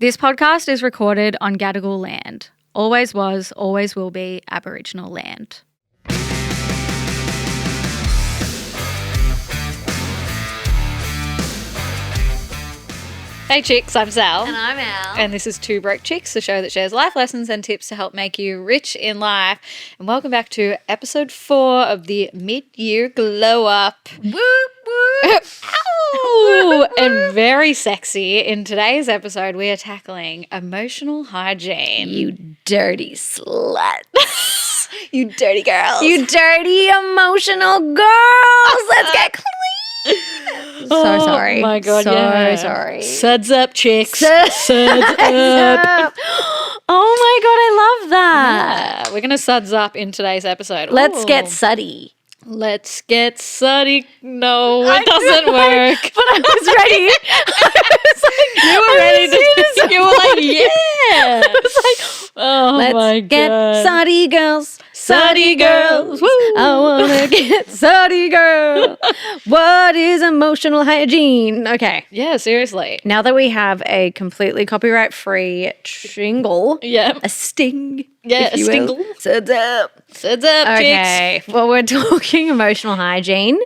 This podcast is recorded on Gadigal land. Always was, always will be Aboriginal land. Hey chicks, I'm Sal. And I'm Al. And this is Two Broke Chicks, the show that shares life lessons and tips to help make you rich in life. And welcome back to episode 4 of the mid-year glow up. Whoop, whoop. Ow! And very sexy. In today's episode, we are tackling emotional hygiene. You dirty slut. You dirty girls. You dirty emotional girls. Let's get clean. So sorry. Oh my God, so sorry. Suds up, chicks. Suds Suds up. Oh my God, I love that. Yeah, we're going to suds up in today's episode. Let's Ooh. get suddy. Let's get suddy. No, it doesn't work. But I was ready. You were ready to. You were like, yeah. I was like, oh my let's get God. suddy girls. Suddy girls. Woo. I want to get suddy girl. What is emotional hygiene? Okay. Yeah, seriously. Now that we have a completely copyright-free jingle, Yeah. a sting, Yeah, if you a will. stingle. Suds up. Suds up, chicks. Okay, well, we're talking emotional hygiene.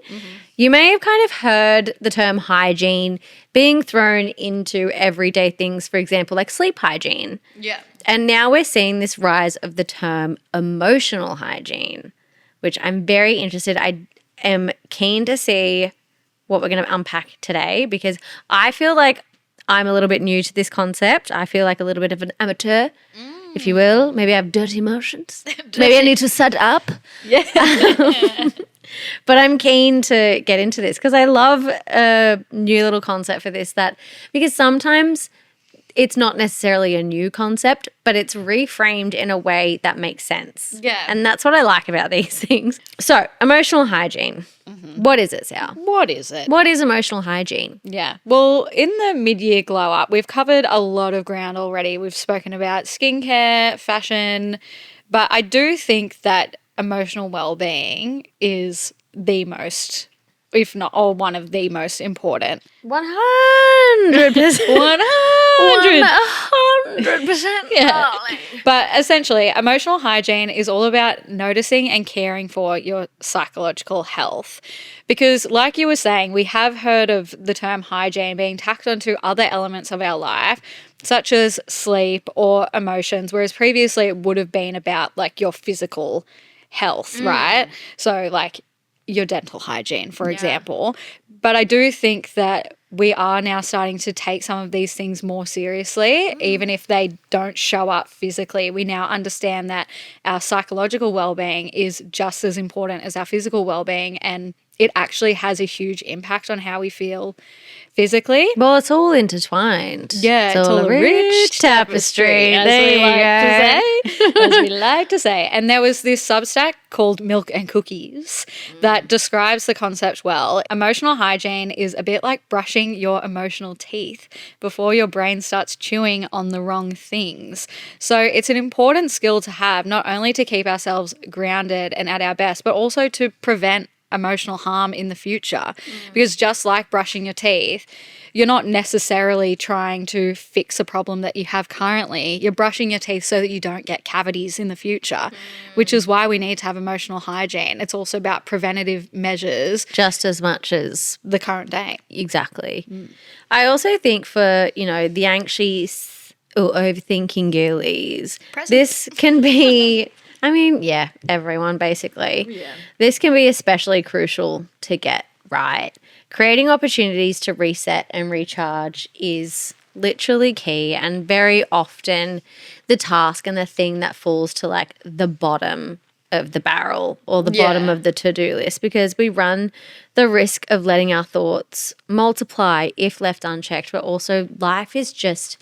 You may have kind of heard the term hygiene being thrown into everyday things, for example, like sleep hygiene. Yeah. And now we're seeing this rise of the term emotional hygiene, which I'm very interested. I am keen to see what we're going to unpack today because I feel like I'm a little bit new to this concept. I feel like a little bit of an amateur, if you will. Maybe I have dirty emotions. Maybe I need to sud up. Yeah. But I'm keen to get into this because I love a new little concept for this because sometimes it's not necessarily a new concept, but it's reframed in a way that makes sense. Yeah. And that's what I like about these things. So, emotional hygiene. What is it, Sal? What is it? What is emotional hygiene? Yeah. Well, in the mid-year glow up, we've covered a lot of ground already. We've spoken about skincare, fashion, but I do think that emotional well-being is the most, if not, or one of the most important. 100%. 100%. Yeah. darling. But essentially, emotional hygiene is all about noticing and caring for your psychological health. Because like you were saying, we have heard of the term hygiene being tacked onto other elements of our life, such as sleep or emotions, whereas previously it would have been about like your physical health, right? So like your dental hygiene, for example. But I do think that we are now starting to take some of these things more seriously, even if they don't show up physically. We now understand that our psychological well-being is just as important as our physical well-being, and it actually has a huge impact on how we feel physically. Well, it's all intertwined. Yeah, it's all a rich tapestry. as There we you like go. to say. As we like to say. And there was this Substack called Milk and Cookies that describes the concept well. Emotional hygiene is a bit like brushing your emotional teeth before your brain starts chewing on the wrong things. So it's an important skill to have, not only to keep ourselves grounded and at our best, but also to prevent emotional harm in the future. Because just like brushing your teeth, you're not necessarily trying to fix a problem that you have currently. You're brushing your teeth so that you don't get cavities in the future, which is why we need to have emotional hygiene. It's also about preventative measures Just as much as the current day. exactly. I also think for, the anxious or overthinking girlies, this can be, everyone basically. Yeah. This can be especially crucial to get right. Creating opportunities to reset and recharge is literally key and very often the task and the thing that falls to like the bottom of the barrel or the bottom of the to-do list because we run the risk of letting our thoughts multiply if left unchecked, but also life is just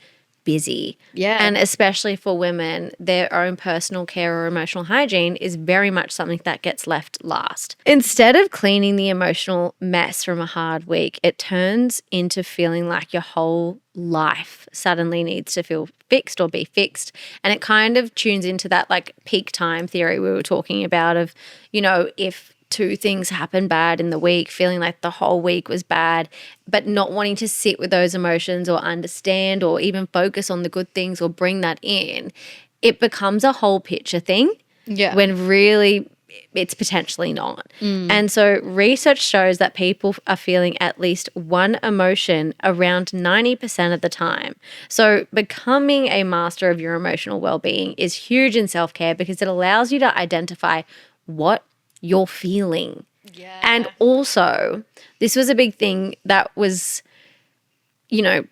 busy. Yeah. And especially for women, their own personal care or emotional hygiene is very much something that gets left last. Instead of cleaning the emotional mess from a hard week, it turns into feeling like your whole life suddenly needs to feel fixed or be fixed. And it kind of tunes into that like peak time theory we were talking about of, if two things happen bad in the week, feeling like the whole week was bad, but not wanting to sit with those emotions or understand or even focus on the good things or bring that in, it becomes a whole picture thing. Yeah. When really it's potentially not. And so research shows that people are feeling at least one emotion around 90% of the time. So becoming a master of your emotional well-being is huge in self-care because it allows you to identify what you're feeling. Yeah. And also, this was a big thing that was, you know,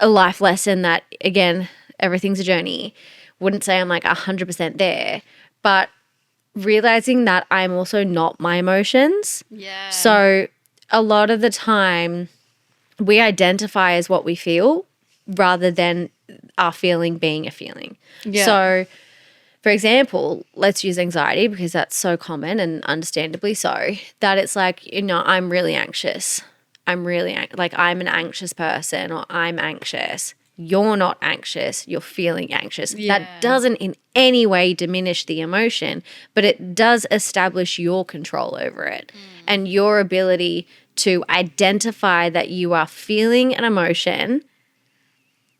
a life lesson that, again, everything's a journey. Wouldn't say I'm like 100% there, but realizing that I'm also not my emotions. Yeah. So a lot of the time we identify as what we feel rather than our feeling being a feeling. Yeah. So for example, let's use anxiety because that's so common and understandably so, that it's like, you know, I'm really anxious. I'm an anxious person, or I'm anxious. You're not anxious, you're feeling anxious. Yeah. That doesn't in any way diminish the emotion, but it does establish your control over it and your ability to identify that you are feeling an emotion.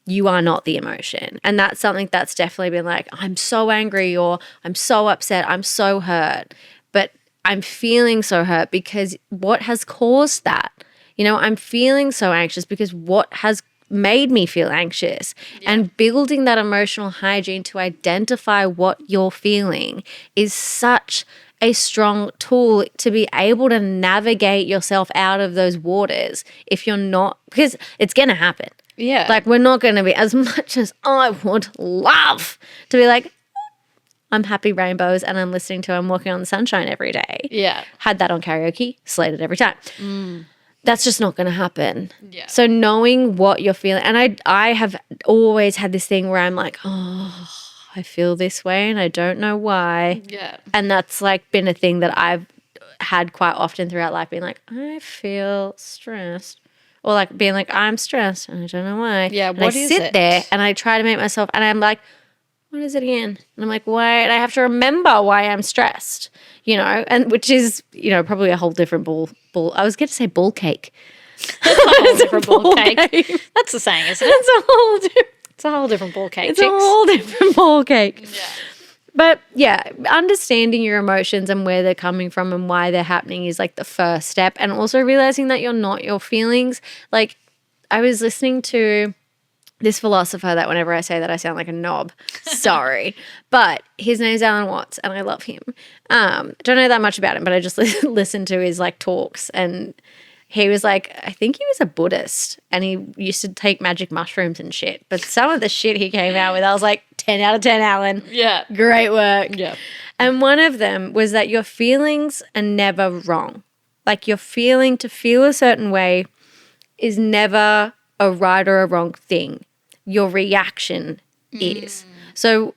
You are not the emotion. And that's something that's definitely been like, I'm so angry, or I'm so upset, I'm so hurt. But I'm feeling so hurt because what has caused that? You know, I'm feeling so anxious because what has made me feel anxious. And building that emotional hygiene to identify what you're feeling is such a strong tool to be able to navigate yourself out of those waters if you're not, because it's going to happen. Yeah. Like, we're not going to be, as much as I would love to be like, I'm happy rainbows and I'm listening to I'm Walking on the Sunshine every day. Yeah. Had that on karaoke, slayed it every time. That's just not going to happen. Yeah. So knowing what you're feeling, and I have always had this thing where I'm like, oh, I feel this way and I don't know why. Yeah. And that's like been a thing that I've had quite often throughout life, being like, I feel stressed. Or like being like, I'm stressed and I don't know why. Yeah, and what I is sit it? there and I try to make myself, and I'm like, what is it again? And I'm like, why? And I have to remember why I'm stressed, you know, and which is, you know, probably a whole different ball. I was going to say ball cake. That's a whole different ball cake. Game. That's the saying, isn't it? It's a whole different. It's a whole different ball cake. It's a whole different ball cake. Yeah. But yeah, understanding your emotions and where they're coming from and why they're happening is like the first step. And also realizing that you're not your feelings. Like, I was listening to this philosopher that whenever I say that I sound like a knob. Sorry. But his name's Alan Watts and I love him. Don't know that much about him, but I just listened to his like talks, and he was like, I think he was a Buddhist and he used to take magic mushrooms and shit. But some of the shit he came out with, I was like, 10 out of 10, Alan. Yeah. Great work. Yeah. And one of them was that your feelings are never wrong. Like, your feeling to feel a certain way is never a right or a wrong thing. Your reaction is. So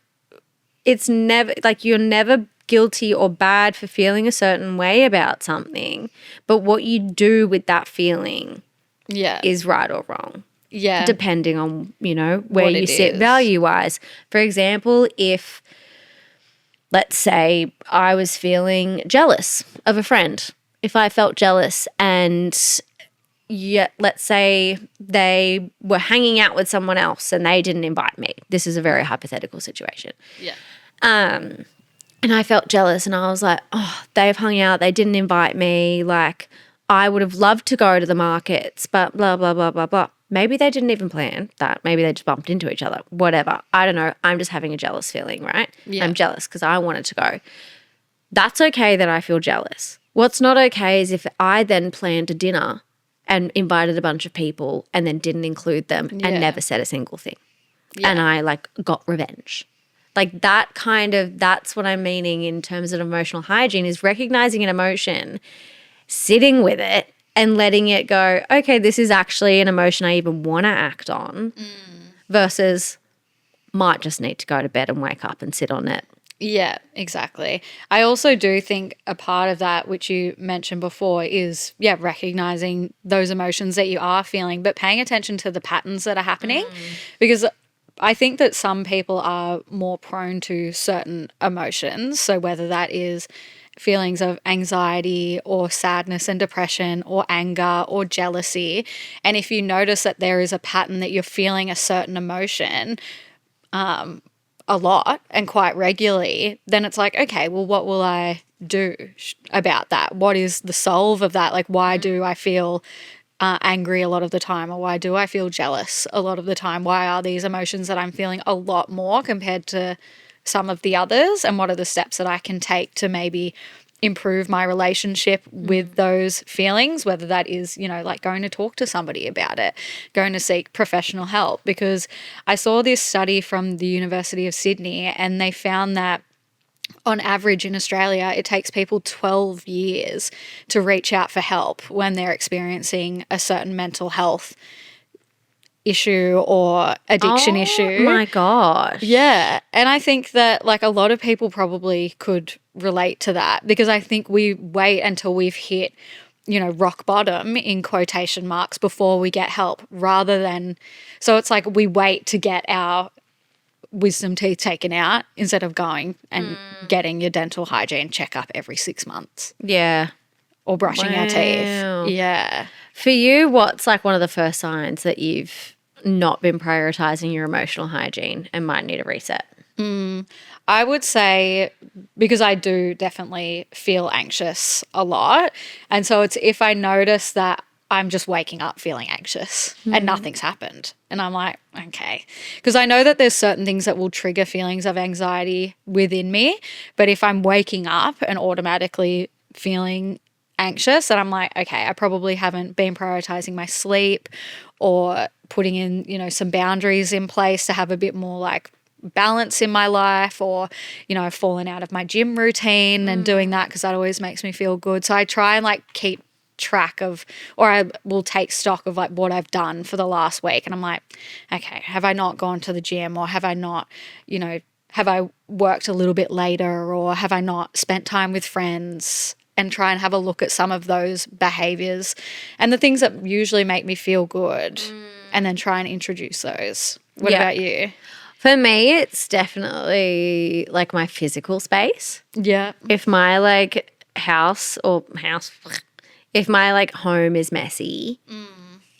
it's never, like, you're never guilty or bad for feeling a certain way about something, but what you do with that feeling is right or wrong. Yeah. Depending on, you know, where What you it sit is. value-wise. For example, if, let's say, I was feeling jealous of a friend. If I felt jealous and let's say they were hanging out with someone else and they didn't invite me. This is a very hypothetical situation. Yeah. And I felt jealous and I was like, oh, they've hung out, they didn't invite me. Like, I would have loved to go to the markets, but blah, blah, blah, blah, blah. Maybe they didn't even plan that. Maybe they just bumped into each other. Whatever. I don't know. I'm just having a jealous feeling, right? Yeah. I'm jealous because I wanted to go. That's okay that I feel jealous. What's not okay is if I then planned a dinner and invited a bunch of people and then didn't include them and never said a single thing. Yeah. And I like got revenge. Like, that kind of, that's what I'm meaning in terms of emotional hygiene, is recognizing an emotion, sitting with it and letting it go, okay, this is actually an emotion I even want to act on versus might just need to go to bed and wake up and sit on it. Yeah, exactly. I also do think a part of that, which you mentioned before, is, recognizing those emotions that you are feeling, but paying attention to the patterns that are happening. Because I think that some people are more prone to certain emotions. So whether that is feelings of anxiety or sadness and depression or anger or jealousy. And if you notice that there is a pattern that you're feeling a certain emotion a lot and quite regularly, then it's like, okay, well, what will I do about that? What is the solve of that? Like, why do I feel angry a lot of the time, or why do I feel jealous a lot of the time? Why are these emotions that I'm feeling a lot more compared to some of the others? And what are the steps that I can take to maybe improve my relationship with those feelings, whether that is, you know, like going to talk to somebody about it, going to seek professional help? Because I saw this study from the University of Sydney, and they found that on average in Australia, it takes people 12 years to reach out for help when they're experiencing a certain mental health issue or addiction issue. Oh my gosh. Yeah. And I think that like a lot of people probably could relate to that, because I think we wait until we've hit, you know, rock bottom in quotation marks before we get help, rather than, so it's like we wait to get our wisdom teeth taken out instead of going and getting your dental hygiene checkup every 6 months. Yeah. Or brushing our teeth. Yeah. For you, what's like one of the first signs that you've not been prioritizing your emotional hygiene and might need a reset? I would say, because I do definitely feel anxious a lot. And so it's if I notice that I'm just waking up feeling anxious and nothing's happened. And I'm like, okay. Because I know that there's certain things that will trigger feelings of anxiety within me. But if I'm waking up and automatically feeling anxious, and I'm like, okay, I probably haven't been prioritizing my sleep or putting in, you know, some boundaries in place to have a bit more like balance in my life, or, you know, I've fallen out of my gym routine and doing that because that always makes me feel good. So I try and like keep track of, or I will take stock of like what I've done for the last week. And I'm like, okay, have I not gone to the gym, or have I not, you know, have I worked a little bit later, or have I not spent time with friends? And try and have a look at some of those behaviors and the things that usually make me feel good, and then try and introduce those. What about you? For me, it's definitely like my physical space. Yeah. If my like if my like home is messy,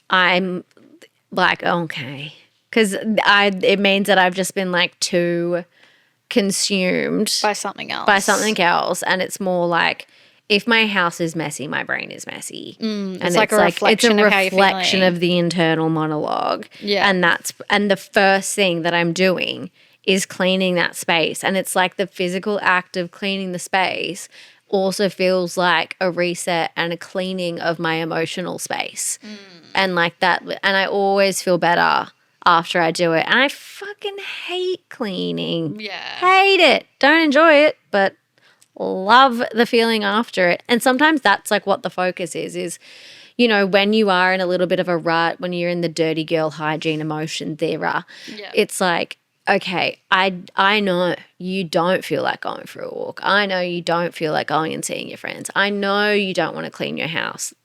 I'm like, okay. Because it means that I've just been like too consumed By something else. And it's more like, if my house is messy, my brain is messy. And it's like a reflection of how you're feeling. Of the internal monologue. Yeah. And the first thing that I'm doing is cleaning that space. And it's like the physical act of cleaning the space also feels like a reset and a cleaning of my emotional space. And like that, and I always feel better after I do it. And I fucking hate cleaning. Yeah. Hate it. Don't enjoy it, but love the feeling after it. And sometimes that's like what the focus is, you know, when you are in a little bit of a rut, when you're in the dirty girl hygiene emotion era, it's like, okay, I know you don't feel like going for a walk. I know you don't feel like going and seeing your friends. I know you don't want to clean your house.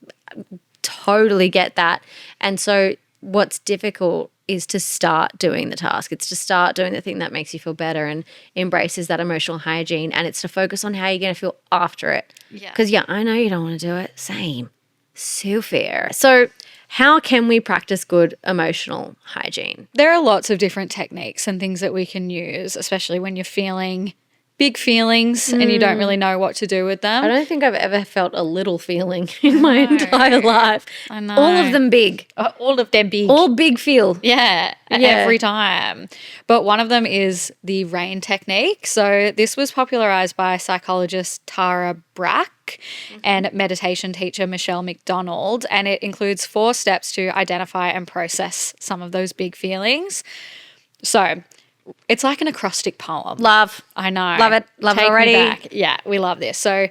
Totally get that. And so what's difficult is to start doing the task. It's to start doing the thing that makes you feel better and embraces that emotional hygiene. And it's to focus on how you're going to feel after it. Yeah. Because, I know you don't want to do it. Same. So fair. So how can we practice good emotional hygiene? There are lots of different techniques and things that we can use, especially when you're feeling big feelings and you don't really know what to do with them. I don't think I've ever felt a little feeling in my entire life. I know. All of them big. All of them big. All big feel. Yeah, every time. But one of them is the RAIN technique. So this was popularized by psychologist Tara Brach and meditation teacher Michelle McDonald, and it includes 4 steps to identify and process some of those big feelings. So it's like an acrostic poem. Love. I know. Love it. Love Take it already. Me back. Yeah, we love this. So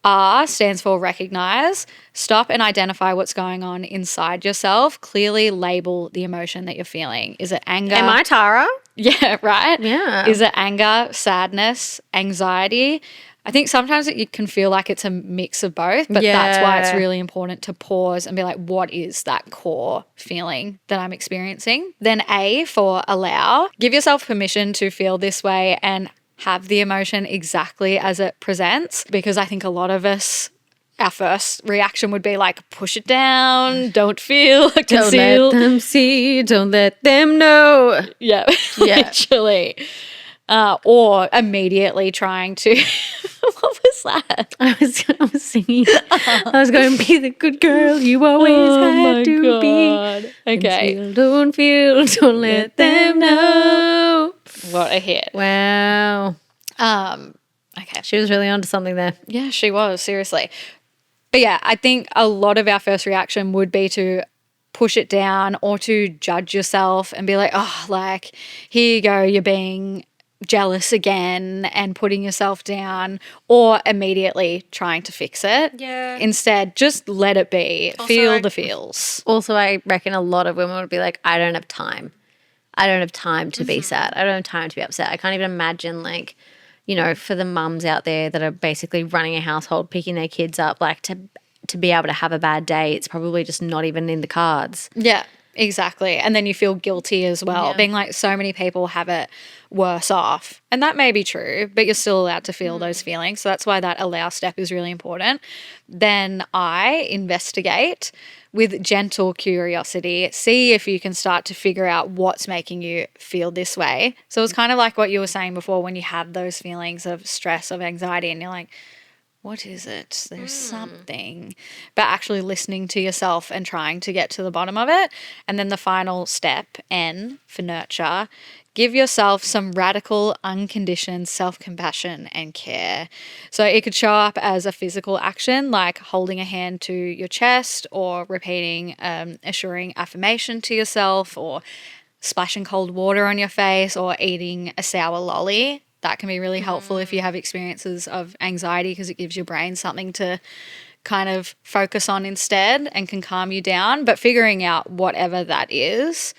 R stands for recognize. Stop and identify what's going on inside yourself. Clearly label the emotion that you're feeling. Is it anger? Am I Tara? Yeah, right? Yeah. Is it anger, sadness, anxiety? I think sometimes you can feel like it's a mix of both, but that's why it's really important to pause and be like, what is that core feeling that I'm experiencing? Then A for allow. Give yourself permission to feel this way and have the emotion exactly as it presents, because I think a lot of us, our first reaction would be like, push it down, don't feel, conceal. Don't let them see, don't let them know. Yeah, literally. Or immediately trying to, what was that? I was singing. I was going, be the good girl you always had to be. Okay. Conceal, don't feel, don't let them know. What a hit. Wow. Okay. She was really onto something there. Yeah, she was, seriously. But yeah, I think a lot of our first reaction would be to push it down or to judge yourself and be like, oh, like, here you go, you're being jealous again and putting yourself down, or immediately trying to fix it. Yeah. Instead, just let it be. Feel the feels. Also, I reckon a lot of women would be like, I don't have time. I don't have time to be sad. I don't have time to be upset. I can't even imagine, like, you know, for the mums out there that are basically running a household, picking their kids up, like to be able to have a bad day, it's probably just not even in the cards. Yeah, exactly. And then you feel guilty as well, being like, so many people have it worse off. And that may be true, but you're still allowed to feel those feelings. So that's why that allow step is really important. Then I investigate with gentle curiosity, see if you can start to figure out what's making you feel this way. So it's kind of like what you were saying before, when you have those feelings of stress, of anxiety, and you're like, what is it? There's something. But actually listening to yourself and trying to get to the bottom of it. And then the final step, N, for nurture, give yourself some radical, unconditioned self-compassion and care. So it could show up as a physical action, like holding a hand to your chest, or repeating assuring affirmation to yourself, or splashing cold water on your face, or eating a sour lolly. That can be really helpful if you have experiences of anxiety, because it gives your brain something to kind of focus on instead and can calm you down. But figuring out whatever that is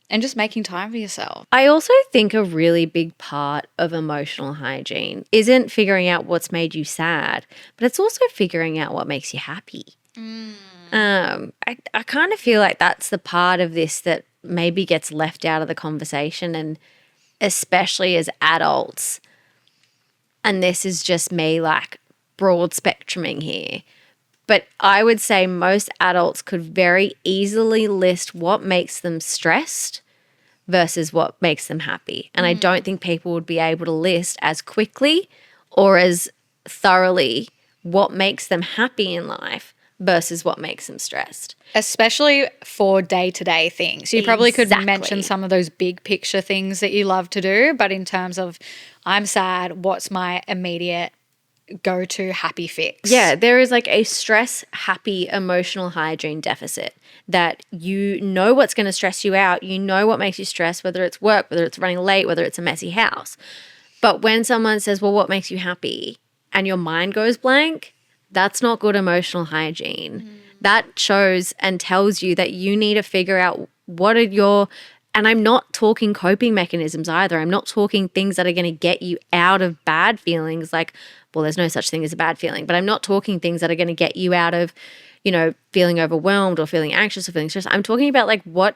and just making time for yourself. I also think a really big part of emotional hygiene isn't figuring out what's made you sad, but it's also figuring out what makes you happy. I kind of feel like that's the part of this that maybe gets left out of the conversation, and especially as adults, and this is just me like broad spectruming here, but I would say most adults could very easily list what makes them stressed versus what makes them happy. And I don't think people would be able to list as quickly or as thoroughly what makes them happy in life versus what makes them stressed. Especially for day-to-day things. You probably could mention some of those big picture things that you love to do, but in terms of, I'm sad, what's my immediate go-to happy fix? Yeah, there is like a stress, happy, emotional hygiene deficit that you know what's going to stress you out. You know what makes you stressed, whether it's work, whether it's running late, whether it's a messy house. But when someone says, well, what makes you happy? And your mind goes blank, that's not good emotional hygiene. That shows and tells you that you need to figure out what are your, and I'm not talking coping mechanisms either. I'm not talking things that are going to get you out of bad feelings, like, well, there's no such thing as a bad feeling, but I'm not talking things that are going to get you out of, you know, feeling overwhelmed or feeling anxious or feeling stressed. I'm talking about like what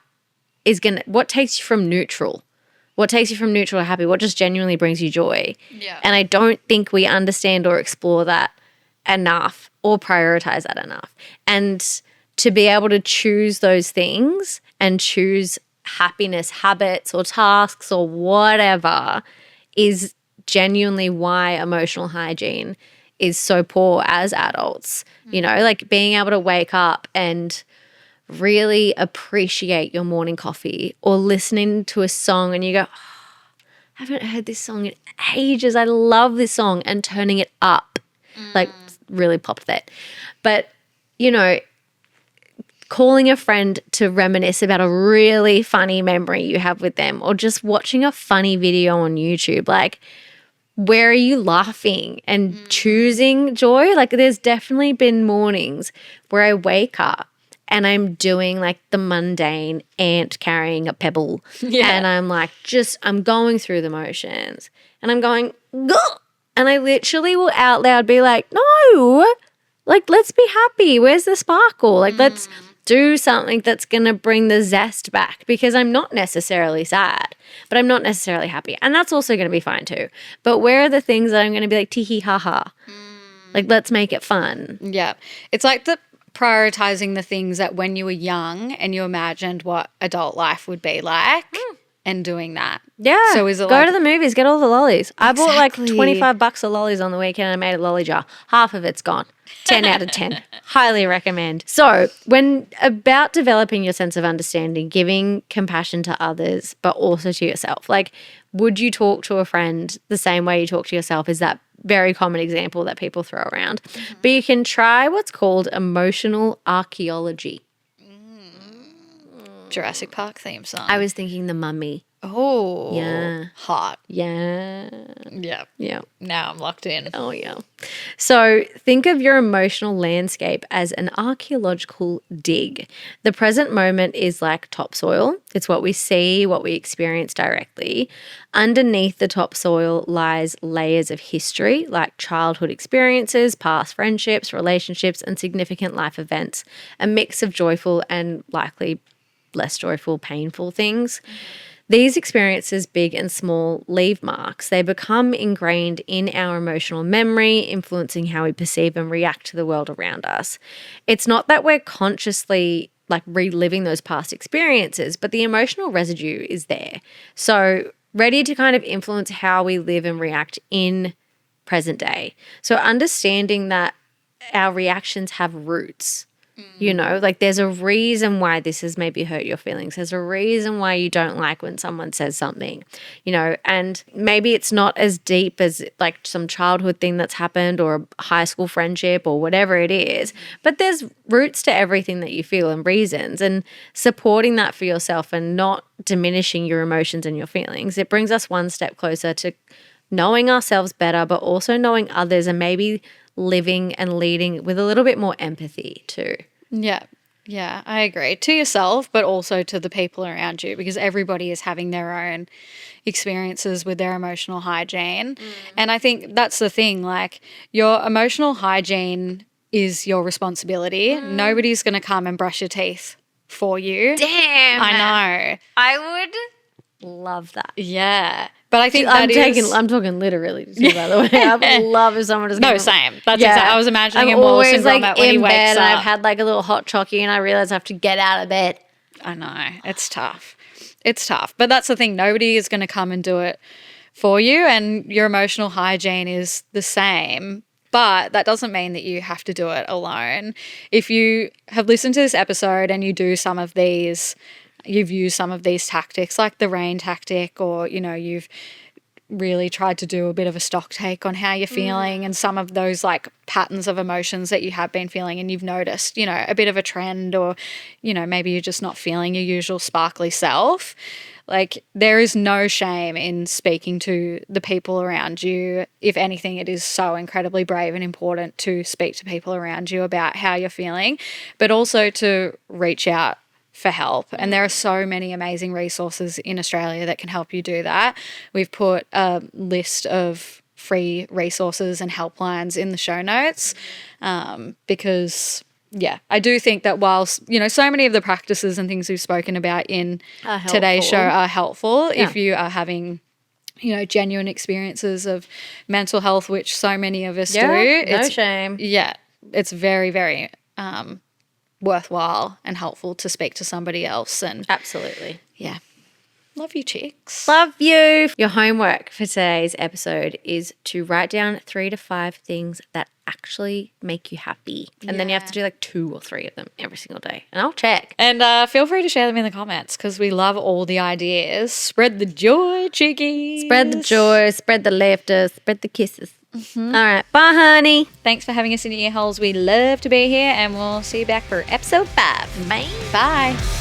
takes you from neutral. What takes you from neutral to happy? What just genuinely brings you joy? Yeah. And I don't think we understand or explore that enough or prioritize that enough. And to be able to choose those things and choose happiness habits or tasks or whatever is genuinely why emotional hygiene is so poor as adults. You know, like being able to wake up and really appreciate your morning coffee, or listening to a song and you go, oh, I haven't heard this song in ages. I love this song, and turning it up, like really popped that. But, you know, calling a friend to reminisce about a really funny memory you have with them, or just watching a funny video on YouTube, like, where are you laughing and choosing joy? Like, there's definitely been mornings where I wake up and I'm doing like the mundane ant carrying a pebble. Yeah. And I'm like, I'm going through the motions and I'm going, gah! And I literally will out loud be like, no, like, let's be happy. Where's the sparkle? Like, let's Do something that's going to bring the zest back, because I'm not necessarily sad, but I'm not necessarily happy. And that's also going to be fine too. But where are the things that I'm going to be like, tee ha ha? Like, let's make it fun. Yeah. It's like prioritizing the things that when you were young and you imagined what adult life would be like and doing that. Yeah. So is it go to the movies, get all the lollies. I bought like Exactly. $25 of lollies on the weekend and I made a lolly jar. Half of it's gone. 10 out of 10. Highly recommend. So when about developing your sense of understanding, giving compassion to others, but also to yourself, like, would you talk to a friend the same way you talk to yourself? Is that very common example that people throw around? But you can try what's called emotional archaeology. Jurassic Park theme song. I was thinking The Mummy. Oh. Yeah. Hot. Yeah. Yeah. Yeah. Now I'm locked in. Oh, yeah. So think of your emotional landscape as an archaeological dig. The present moment is like topsoil. It's what we see, what we experience directly. Underneath the topsoil lies layers of history, like childhood experiences, past friendships, relationships, and significant life events. A mix of joyful and likely less joyful, painful things. These experiences, big and small, leave marks. They become ingrained in our emotional memory, influencing how we perceive and react to the world around us. It's not that we're consciously like reliving those past experiences, but the emotional residue is there. So ready to kind of influence how we live and react in present day. So understanding that our reactions have roots. You know, like there's a reason why this has maybe hurt your feelings. There's a reason why you don't like when someone says something, you know, and maybe it's not as deep as like some childhood thing that's happened or a high school friendship or whatever it is, but there's roots to everything that you feel and reasons, and supporting that for yourself and not diminishing your emotions and your feelings. It brings us one step closer to knowing ourselves better, but also knowing others and maybe living and leading with a little bit more empathy too. Yeah. Yeah, I agree. To yourself, but also to the people around you, because everybody is having their own experiences with their emotional hygiene. And I think that's the thing, like your emotional hygiene is your responsibility. Nobody's going to come and brush your teeth for you. Damn. I know. I would love that. Yeah. But I think I'm talking literally too, by the way. I would love if someone just No, same. That's exactly. I was imagining him Wallace and Gromit when he wakes bed up. And I've had like a little hot chocolate and I realize I have to get out of bed. I know. It's tough. It's tough. But that's the thing. Nobody is going to come and do it for you, and your emotional hygiene is the same. But that doesn't mean that you have to do it alone. If you have listened to this episode and you do some of these, you've used some of these tactics like the rain tactic, or, you know, you've really tried to do a bit of a stock take on how you're feeling and some of those like patterns of emotions that you have been feeling, and you've noticed, you know, a bit of a trend, or, you know, maybe you're just not feeling your usual sparkly self. Like, there is no shame in speaking to the people around you. If anything, it is so incredibly brave and important to speak to people around you about how you're feeling, but also to reach out for help. And there are so many amazing resources in Australia that can help you do that. We've put a list of free resources and helplines in the show notes, because yeah, I do think that whilst, you know, so many of the practices and things we've spoken about in today's show are helpful, if you are having, you know, genuine experiences of mental health, which so many of us do. No shame. Yeah, it's very, very worthwhile and helpful to speak to somebody else. And absolutely. Yeah. Love you, chicks. Love you. Your homework for today's episode is to write down 3 to 5 things that actually make you happy. And then you have to do like 2 or 3 of them every single day. And I'll check. And feel free to share them in the comments, because we love all the ideas. Spread the joy, chickies. Spread the joy, spread the laughter, spread the kisses. All right. Bye, honey. Thanks for having us in your ear holes. We love to be here, and we'll see you back for episode 5. Bye. Bye.